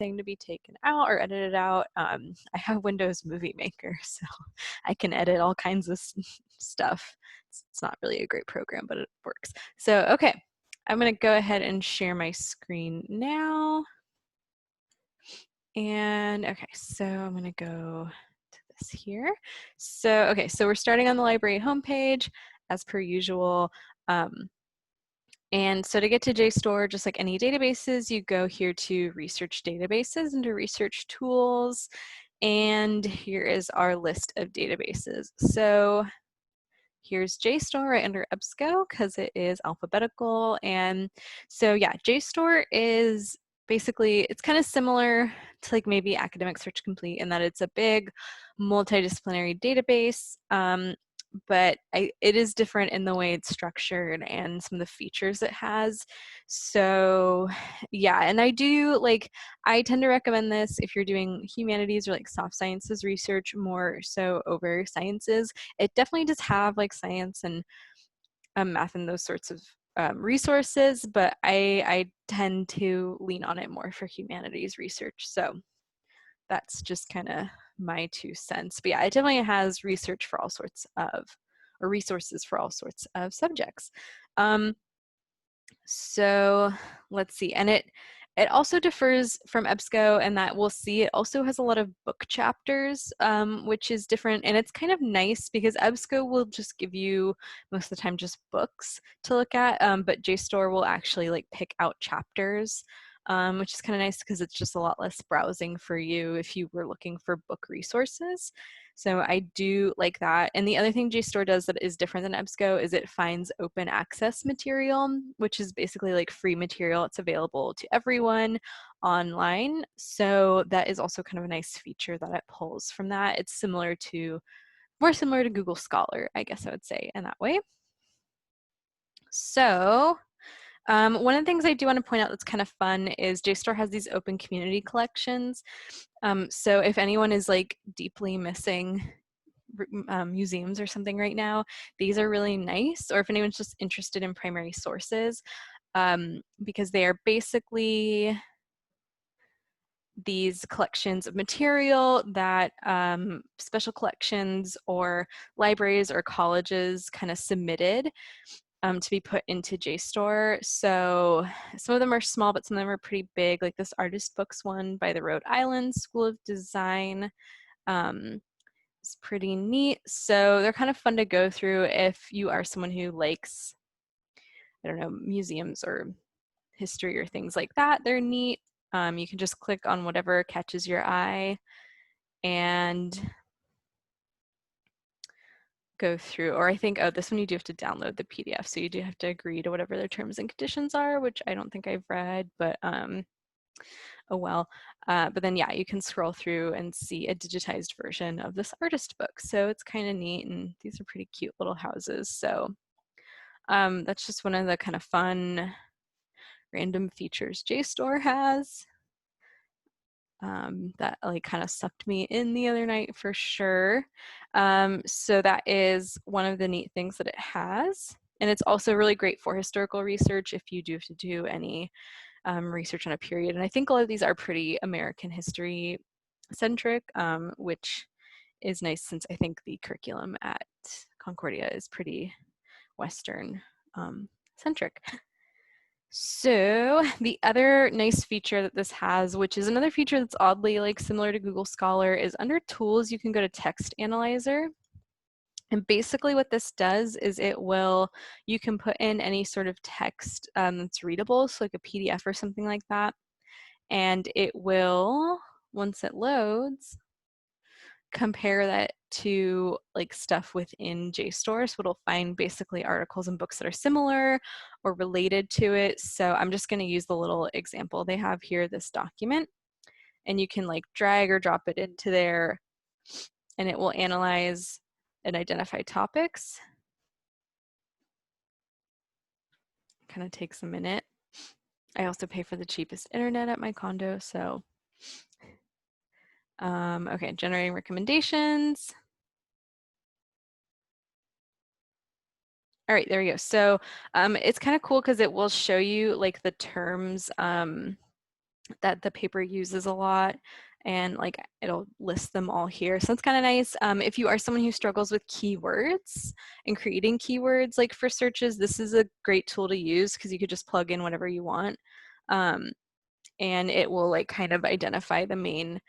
anything to be taken out or edited out. I have Windows Movie Maker, so I can edit all kinds of stuff. It's not really a great program, but it works. So, okay, I'm gonna go ahead and share my screen now. And okay, so I'm gonna go to this here. So, okay, so we're starting on the library homepage as per usual. And so to get to JSTOR, just like any databases, you go here to research databases and to research tools. And here is our list of databases. So here's JSTOR right under EBSCO because it is alphabetical. And so yeah, JSTOR is basically, it's kind of similar to like maybe Academic Search Complete in that it's a big multidisciplinary database. But it is different in the way it's structured and some of the features it has. So yeah, and I tend to recommend this if you're doing humanities or like soft sciences research more so over sciences. It definitely does have like science and math and those sorts of resources, but I tend to lean on it more for humanities research. So that's just kind of my 2 cents. But yeah, it definitely has research for all sorts of, or resources for all sorts of subjects. So let's see, and it also differs from EBSCO in that we'll see it also has a lot of book chapters, which is different, and it's kind of nice because EBSCO will just give you most of the time just books to look at, but JSTOR will actually like pick out chapters, which is kind of nice because it's just a lot less browsing for you if you were looking for book resources. So I do like that. And the other thing JSTOR does that is different than EBSCO is it finds open access material, which is basically like free material. It's available to everyone online. So that is also kind of a nice feature that it pulls from that. It's more similar to Google Scholar, I guess I would say in that way. So one of the things I do want to point out that's kind of fun is JSTOR has these open community collections. So if anyone is like deeply missing museums or something right now, these are really nice. Or if anyone's just interested in primary sources, because they are basically these collections of material that special collections or libraries or colleges kind of submitted to be put into JSTOR. So some of them are small, but some of them are pretty big, like this artist books one by the Rhode Island School of Design. It's pretty neat. So they're kind of fun to go through if you are someone who likes, I don't know, museums or history or things like that. They're neat. You can just click on whatever catches your eye and go through, or I think, oh, this one you do have to download the PDF, so you do have to agree to whatever their terms and conditions are, which I don't think I've read, but oh well. But then yeah, you can scroll through and see a digitized version of this artist book. So it's kind of neat, and these are pretty cute little houses. So that's just one of the kind of fun random features JSTOR has. That like kind of sucked me in the other night for sure. So that is one of the neat things that it has. And it's also really great for historical research if you do have to do any research on a period. And I think a lot of these are pretty American history centric, which is nice since I think the curriculum at Concordia is pretty Western centric. So the other nice feature that this has, which is another feature that's oddly like similar to Google Scholar, is under tools, you can go to text analyzer. And basically what this does is you can put in any sort of text that's readable, so like a PDF or something like that. And it will, once it loads, compare that to like stuff within JSTOR. So it'll find basically articles and books that are similar or related to it. So I'm just going to use the little example they have here, this document, and you can like drag or drop it into there and it will analyze and identify topics. Kind of takes a minute. I also pay for the cheapest internet at my condo, so okay, generating recommendations. All right, there we go. So it's kind of cool because it will show you like the terms and that the paper uses a lot, and like it'll list them all here. So it's kind of nice. If you are someone who struggles with keywords and creating keywords like for searches, this is a great tool to use because you could just plug in whatever you want. And it will like kind of identify the main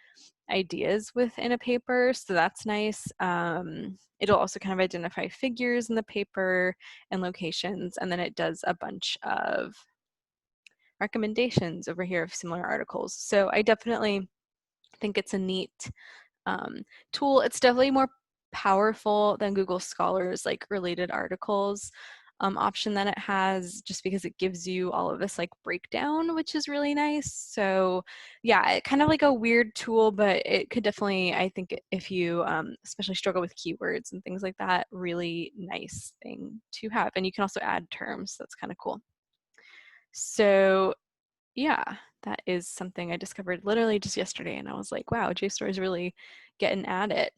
ideas within a paper, so that's nice. It'll also kind of identify figures in the paper and locations, and then it does a bunch of recommendations over here of similar articles. So I definitely think it's a neat tool. It's definitely more powerful than Google Scholar's like related articles option that it has, just because it gives you all of this like breakdown, which is really nice. So yeah, it kind of like a weird tool, but it could definitely, I think if you especially struggle with keywords and things like that, really nice thing to have. And you can also add terms. That's kind of cool. So yeah, that is something I discovered literally just yesterday, and I was like, wow, JSTOR is really getting at it.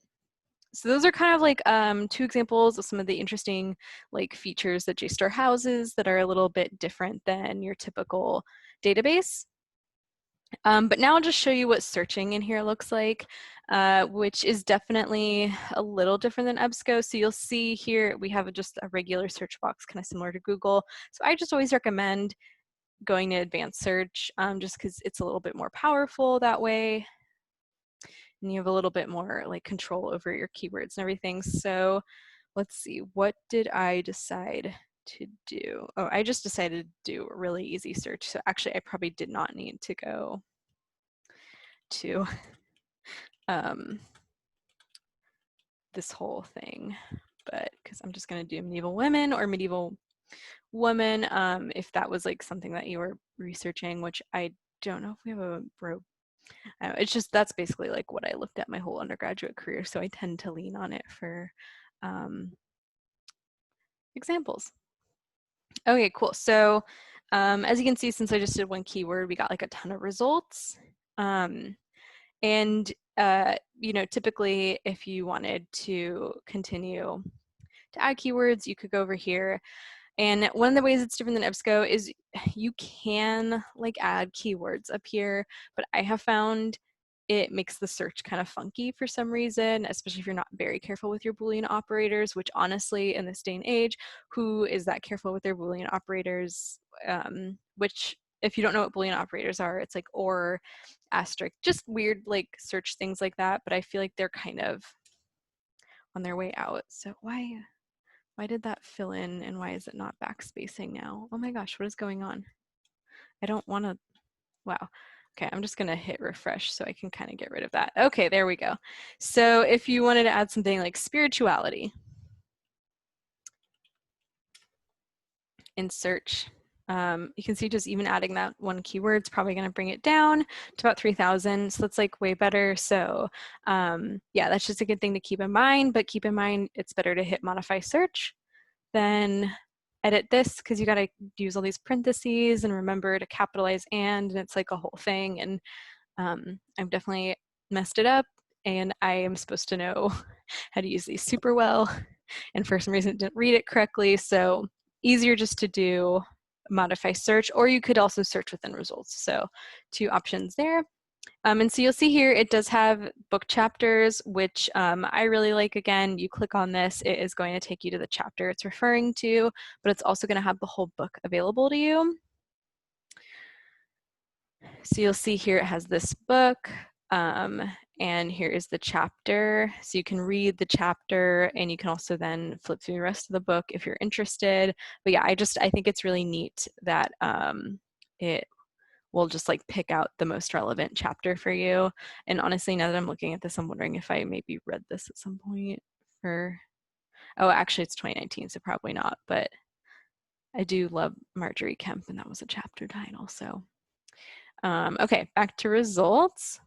So those are kind of like 2 examples of some of the interesting like features that JSTOR houses that are a little bit different than your typical database. But now I'll just show you what searching in here looks like, which is definitely a little different than EBSCO. So you'll see here we have just a regular search box, kind of similar to Google. So I just always recommend going to advanced search just because it's a little bit more powerful that way, and you have a little bit more like control over your keywords and everything. So let's see, what did I decide to do? Oh, I just decided to do a really easy search. So actually I probably did not need to go to this whole thing, but because I'm just going to do medieval women or medieval woman, if that was like something that you were researching, which I don't know if we have a it's just, that's basically like what I looked at my whole undergraduate career, so I tend to lean on it for examples. Okay, cool. So as you can see, since I just did one keyword, we got like a ton of results. And you know, typically if you wanted to continue to add keywords, you could go over here. And one of the ways it's different than EBSCO is you can like add keywords up here, but I have found it makes the search kind of funky for some reason, especially if you're not very careful with your Boolean operators, which honestly in this day and age, who is that careful with their Boolean operators? Which if you don't know what Boolean operators are, it's like or, asterisk, just weird like search things like that, but I feel like they're kind of on their way out. So why did that fill in and why is it not backspacing now? Oh my gosh, what is going on? I don't want to, wow. Okay, I'm just gonna hit refresh so I can kind of get rid of that. Okay, there we go. So if you wanted to add something like spirituality in search, you can see just even adding that one keyword is probably gonna bring it down to about 3,000. So that's like way better. So yeah, that's just a good thing to keep in mind, but keep in mind it's better to hit modify search than edit this, because you got to use all these parentheses and remember to capitalize and it's like a whole thing. And I've definitely messed it up, and I am supposed to know how to use these super well, and for some reason didn't read it correctly. So easier just to do modify search, or you could also search within results. So 2 options there. And so you'll see here, it does have book chapters, which I really like. Again, you click on this, it is going to take you to the chapter it's referring to, but it's also going to have the whole book available to you. So you'll see here, it has this book, and here is the chapter. So you can read the chapter, and you can also then flip through the rest of the book if you're interested. But yeah, I think it's really neat that it will just like pick out the most relevant chapter for you. And honestly, now that I'm looking at this, I'm wondering if I maybe read this at some point for, oh, actually it's 2019, so probably not, but I do love Marjorie Kemp, and that was a chapter title. So, okay, back to results.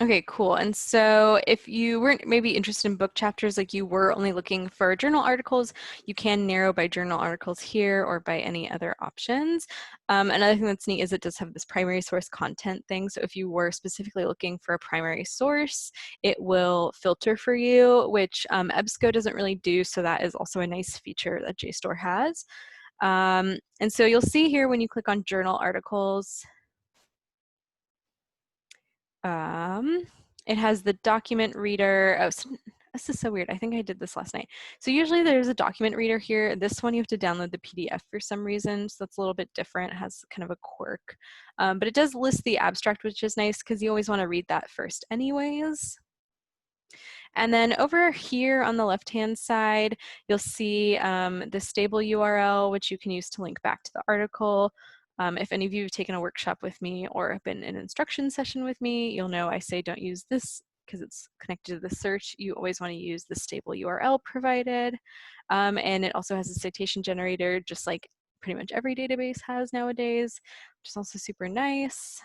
Okay, cool. And so if you weren't maybe interested in book chapters, like you were only looking for journal articles, you can narrow by journal articles here or by any other options. Another thing that's neat is it does have this primary source content thing. So if you were specifically looking for a primary source, it will filter for you, which EBSCO doesn't really do. So that is also a nice feature that JSTOR has. And so you'll see here when you click on journal articles, it has the document reader. Oh, so, this is so weird. I think I did this last night. So usually there's a document reader here. This one you have to download the PDF for some reason, so that's a little bit different. It has kind of a quirk. But it does list the abstract, which is nice because you always want to read that first anyways. And then over here on the left-hand side, you'll see the stable URL, which you can use to link back to the article. If any of you have taken a workshop with me or have been in an instruction session with me, you'll know I say don't use this because it's connected to the search. You always want to use the stable URL provided. And it also has a citation generator, just like pretty much every database has nowadays, which is also super nice.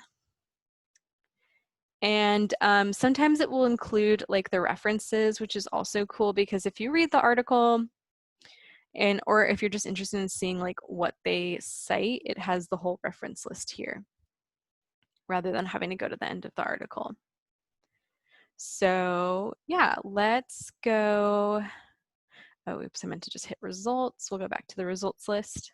And sometimes it will include like the references, which is also cool because if you read the article or if you're just interested in seeing like what they cite, it has the whole reference list here rather than having to go to the end of the article. So yeah, let's go. Oh, oops, I meant to just hit results. We'll go back to the results list.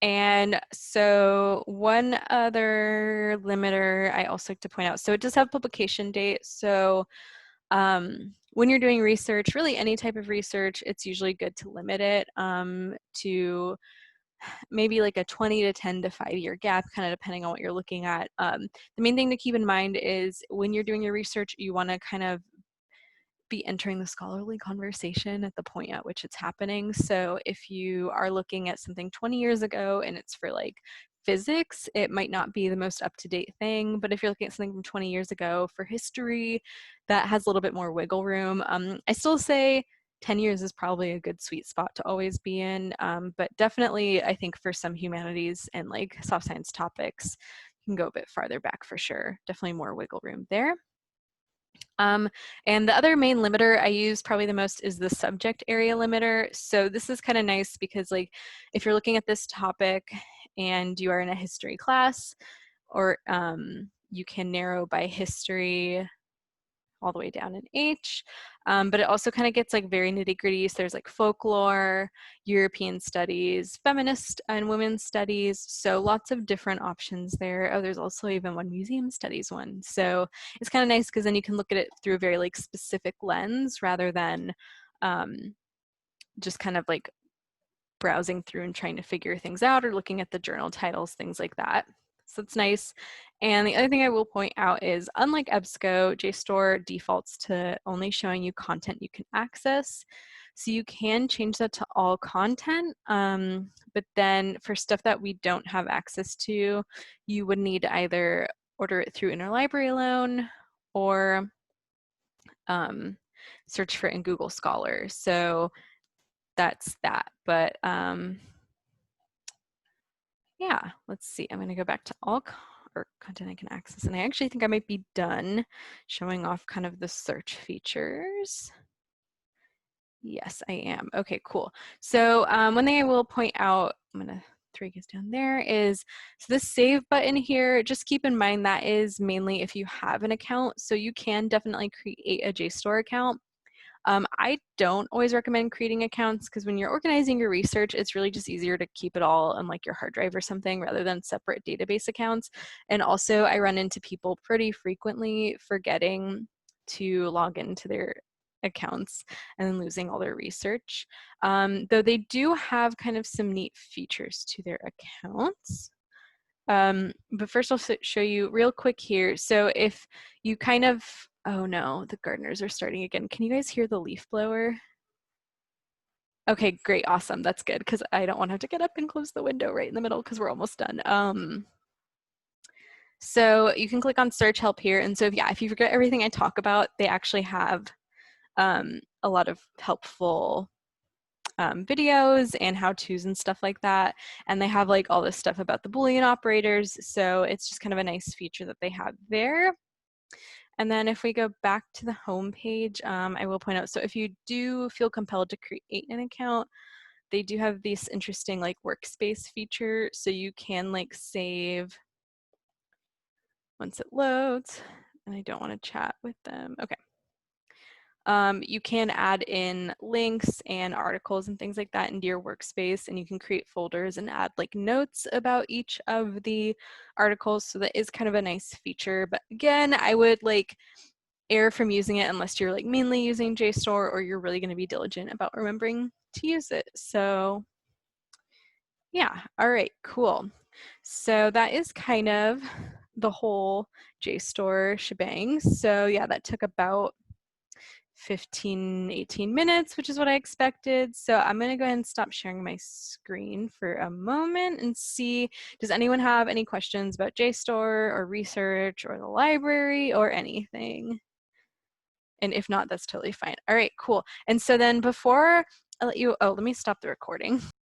And so one other limiter I also like to point out, so it does have publication date. So when you're doing research, really any type of research, it's usually good to limit it to maybe like a 20 to 10 to 5-year gap, kind of depending on what you're looking at. The main thing to keep in mind is when you're doing your research, you want to kind of be entering the scholarly conversation at the point at which it's happening. So if you are looking at something 20 years ago and it's for like physics, it might not be the most up-to-date thing, but if you're looking at something from 20 years ago for history, that has a little bit more wiggle room. I still say 10 years is probably a good sweet spot to always be in, but definitely I think for some humanities and like soft science topics, you can go a bit farther back for sure. Definitely more wiggle room there. And the other main limiter I use probably the most is the subject area limiter. So this is kind of nice because like if you're looking at this topic and you are in a history class, or you can narrow by history all the way down in H, but it also kind of gets like very nitty gritty. So there's like folklore, European studies, feminist and women's studies. So lots of different options there. Oh, there's also even one museum studies one. So it's kind of nice because then you can look at it through a very like specific lens rather than just kind of like browsing through and trying to figure things out or looking at the journal titles, things like that. So it's nice. And the other thing I will point out is unlike EBSCO, JSTOR defaults to only showing you content you can access. So you can change that to all content, but then for stuff that we don't have access to, you would need to either order it through interlibrary loan or search for it in Google Scholar. So that's that. But yeah, let's see. I'm going to go back to all content I can access. And I actually think I might be done showing off kind of the search features. Yes, I am. Okay, cool. So one thing I will point out, I'm going to throw you guys down there, is so this save button here, just keep in mind that is mainly if you have an account. So you can definitely create a JSTOR account. I don't always recommend creating accounts because when you're organizing your research, it's really just easier to keep it all on like your hard drive or something rather than separate database accounts. And also I run into people pretty frequently forgetting to log into their accounts and then losing all their research. Though they do have kind of some neat features to their accounts. But first I'll show you real quick here. So if you kind of, oh no, the gardeners are starting again. Can you guys hear the leaf blower? Okay, great, awesome, that's good, because I don't want to have to get up and close the window right in the middle because we're almost done. So you can click on search help here. And so if you forget everything I talk about, they actually have a lot of helpful videos and how-tos and stuff like that. And they have like all this stuff about the Boolean operators. So it's just kind of a nice feature that they have there. And then if we go back to the home page, I will point out, so if you do feel compelled to create an account, they do have this interesting like workspace feature. So you can like save once it loads, and I don't want to chat with them. Okay. You can add in links and articles and things like that into your workspace, and you can create folders and add like notes about each of the articles. So that is kind of a nice feature. But again, I would like err from using it unless you're like mainly using JSTOR or you're really going to be diligent about remembering to use it. So yeah, all right, cool. So that is kind of the whole JSTOR shebang. So yeah, that took about 18 minutes, which is what I expected. So I'm gonna go ahead and stop sharing my screen for a moment and see, does anyone have any questions about JSTOR or research or the library or anything? And if not, that's totally fine. All right, cool. And so then before I let you, oh, let me stop the recording.